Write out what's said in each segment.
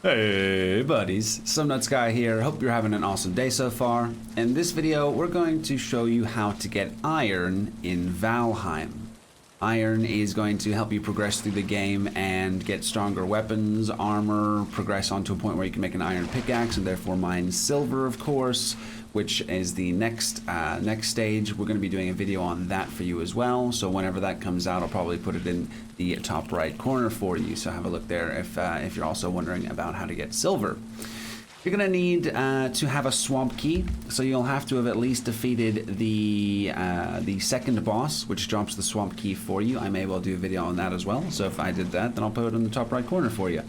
Hey buddies, SomeNutzGuy here. Hope you're having an awesome day so far. In this video, we're going to show you how to get iron in Valheim. Iron is going to help you progress through the game and get stronger weapons, armor, progress onto a point where you can make an iron pickaxe and therefore mine silver, of course, which is the next stage. We're going to be doing a video on that for you as well. So whenever that comes out, I'll probably put it in the top right corner for you. So have a look there if you're also wondering about how to get silver. You're going to need to have a swamp key, so you'll have to have at least defeated the second boss, which drops the swamp key for you. I may well do a video on that as well, so if I did that, then I'll put it in the top right corner for you.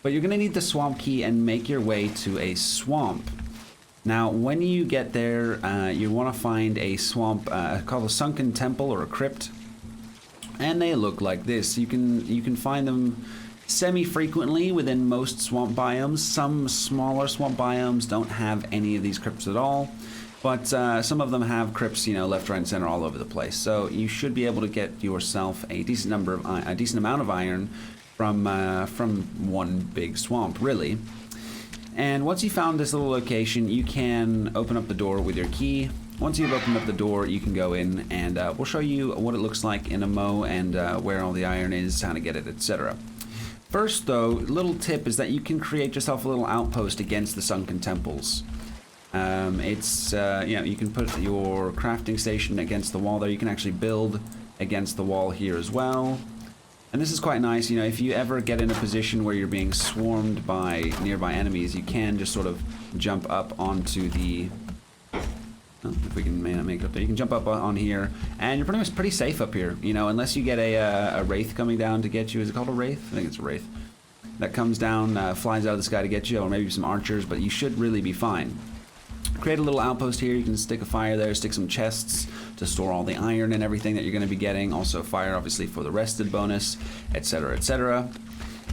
But you're going to need the swamp key and make your way to a swamp. Now, when you get there, you want to find a swamp called a sunken temple or a crypt, and they look like this. You can find them semi-frequently within most swamp biomes. Some smaller swamp biomes don't have any of these crypts at all, but some of them have crypts, left, right, and center all over the place. So you should be able to get yourself a decent amount of iron from one big swamp, really. And once you found this little location, you can open up the door with your key. Once you've opened up the door, you can go in, and we'll show you what it looks like in a mo and where all the iron is, how to get it, etc. First, though, little tip is that you can create yourself a little outpost against the sunken temples. You can put your crafting station against the wall there. You can actually build against the wall here as well. And this is quite nice. If you ever get in a position where you're being swarmed by nearby enemies, you can just sort of jump up onto the... if we can make it up there, you can jump up on here, and you're pretty safe up here, unless you get a wraith coming down to get you. Is it called a wraith? I think it's a wraith. That comes down, flies out of the sky to get you, or maybe some archers, but you should really be fine. Create a little outpost here. You can stick a fire there, stick some chests to store all the iron and everything that you're going to be getting. Also fire, obviously, for the rested bonus, etc., etc.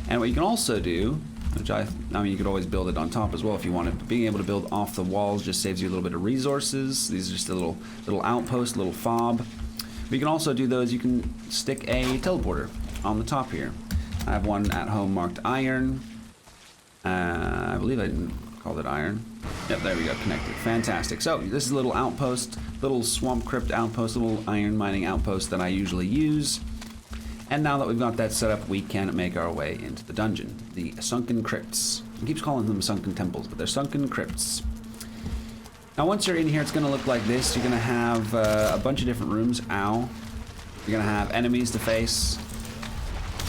And what you can also do, which I mean, you could always build it on top as well if you wanted, but being able to build off the walls just saves you a little bit of resources. These are just a little outpost, little fob. But you can also do those. You can stick a teleporter on the top here. I have one at home marked iron. I believe I didn't call it iron. Yep, there we go, connected. Fantastic. So this is a little outpost, little swamp crypt outpost, little iron mining outpost that I usually use. And now that we've got that set up, we can make our way into the dungeon. The sunken crypts. It keeps calling them sunken temples, but they're sunken crypts. Now once you're in here, it's going to look like this. You're going to have a bunch of different rooms. Ow. You're going to have enemies to face.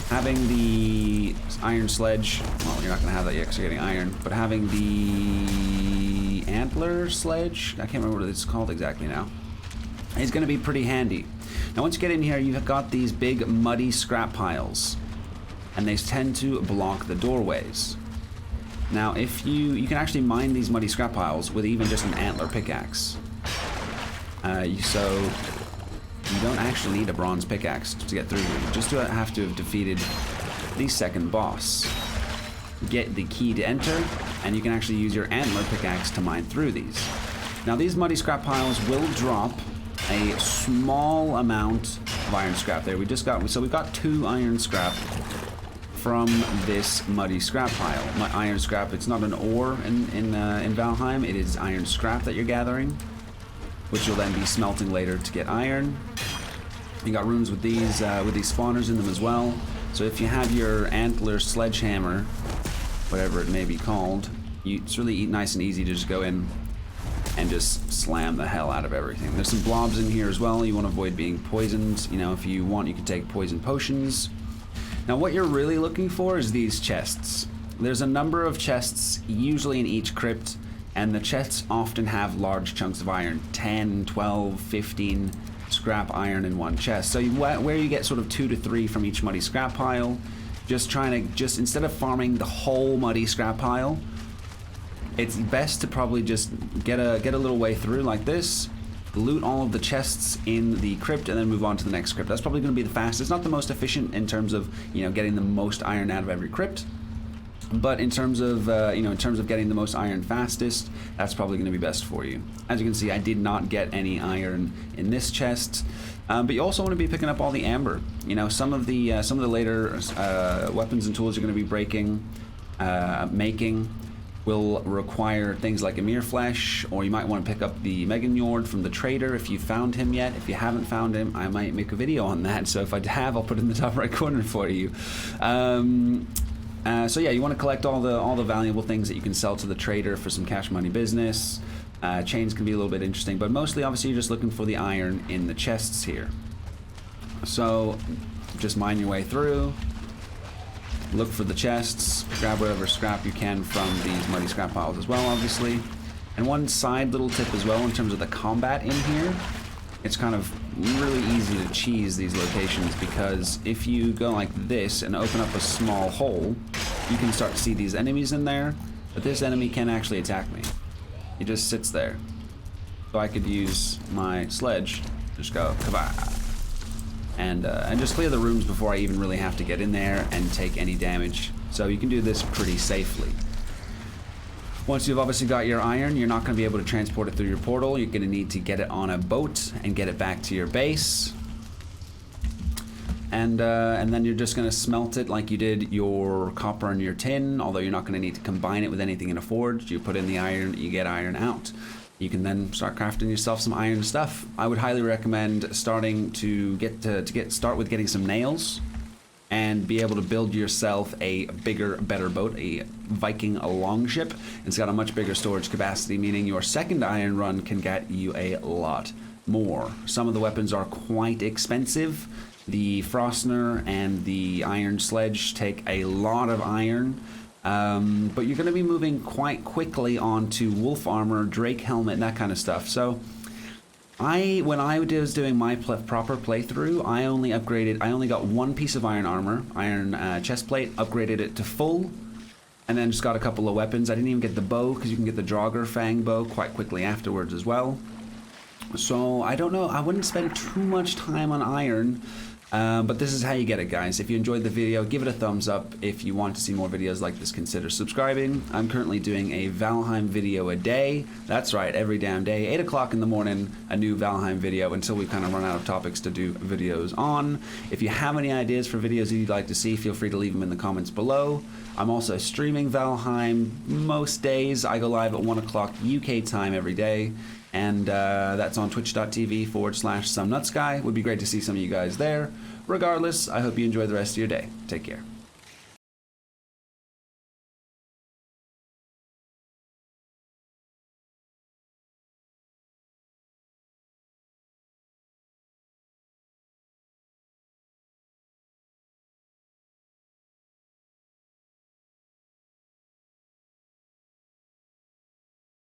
Having the iron sledge, well, you're not going to have that yet because you're getting iron, but having the antler sledge, I can't remember what it's called exactly now, is going to be pretty handy. Now once you get in here, you've got these big muddy scrap piles, and they tend to block the doorways. Now if you can actually mine these muddy scrap piles with even just an antler pickaxe. So you don't actually need a bronze pickaxe to get through here. You just have to have defeated the second boss. Get the key to enter, and you can actually use your antler pickaxe to mine through these. Now these muddy scrap piles will drop a small amount of iron scrap there. We've got 2 iron scrap from this muddy scrap pile. Iron scrap, it's not an ore in Valheim, it is iron scrap that you're gathering, which you'll then be smelting later to get iron. You got rooms with these spawners in them as well. So if you have your antler sledgehammer, whatever it may be called, it's really nice and easy to just go in and just slam the hell out of everything. There's some blobs in here as well. You want to avoid being poisoned. If you want, you can take poison potions. Now what you're really looking for is these chests. There's a number of chests, usually in each crypt, and the chests often have large chunks of iron, 10, 12, 15 scrap iron in one chest. So where you get sort of 2 to 3 from each muddy scrap pile, instead of farming the whole muddy scrap pile, it's best to probably just get a little way through like this, loot all of the chests in the crypt, and then move on to the next crypt. That's probably going to be the fastest. Not the most efficient in terms of getting the most iron out of every crypt, but in terms of getting the most iron fastest, that's probably going to be best for you. As you can see, I did not get any iron in this chest, but you also want to be picking up all the amber. Some of the later weapons and tools you're going to be breaking making will require things like Emir flesh, or you might want to pick up the Meganjord from the trader if you found him yet. If you haven't found him, I might make a video on that, so if I have, I'll put it in the top right corner for you. So yeah, you want to collect all the valuable things that you can sell to the trader for some cash money business. Chains can be a little bit interesting, but mostly obviously you're just looking for the iron in the chests here. So just mine your way through, look for the chests, grab whatever scrap you can from these muddy scrap piles as well, obviously. And one side little tip as well in terms of the combat in here, it's kind of really easy to cheese these locations, because if you go like this and open up a small hole, you can start to see these enemies in there, but this enemy can actually attack me. He just sits there. So I could use my sledge, just go kabah, and just clear the rooms before I even really have to get in there and take any damage. So you can do this pretty safely. Once you've obviously got your iron, you're not going to be able to transport it through your portal. You're going to need to get it on a boat and get it back to your base. And then you're just going to smelt it like you did your copper and your tin, although you're not going to need to combine it with anything in a forge. You put in the iron, you get iron out. You can then start crafting yourself some iron stuff. I would highly recommend starting to start with getting some nails and be able to build yourself a bigger, better boat, a Viking longship. It's got a much bigger storage capacity, meaning your second iron run can get you a lot more. Some of the weapons are quite expensive. The Frostner and the Iron Sledge take a lot of iron, but you're going to be moving quite quickly onto wolf armor, drake helmet, and that kind of stuff. So when I was doing my proper playthrough, I only got one piece of iron armor, iron chest plate, upgraded it to full, and then just got a couple of weapons. I didn't even get the bow, because you can get the Draugr Fang bow quite quickly afterwards as well. So I don't know, I wouldn't spend too much time on iron, but this is how you get it, guys. If you enjoyed the video, give it a thumbs up. If you want to see more videos like this, consider subscribing. I'm currently doing a Valheim video a day. That's right, every damn day, 8 o'clock in the morning, a new Valheim video, until we kind of run out of topics to do videos on. If you have any ideas for videos that you'd like to see, feel free to leave them in the comments below. I'm also streaming Valheim most days. I go live at 1 o'clock UK time every day. And that's on twitch.tv/SomeNutzGuy. Would be great to see some of you guys there. Regardless, I hope you enjoy the rest of your day. Take care.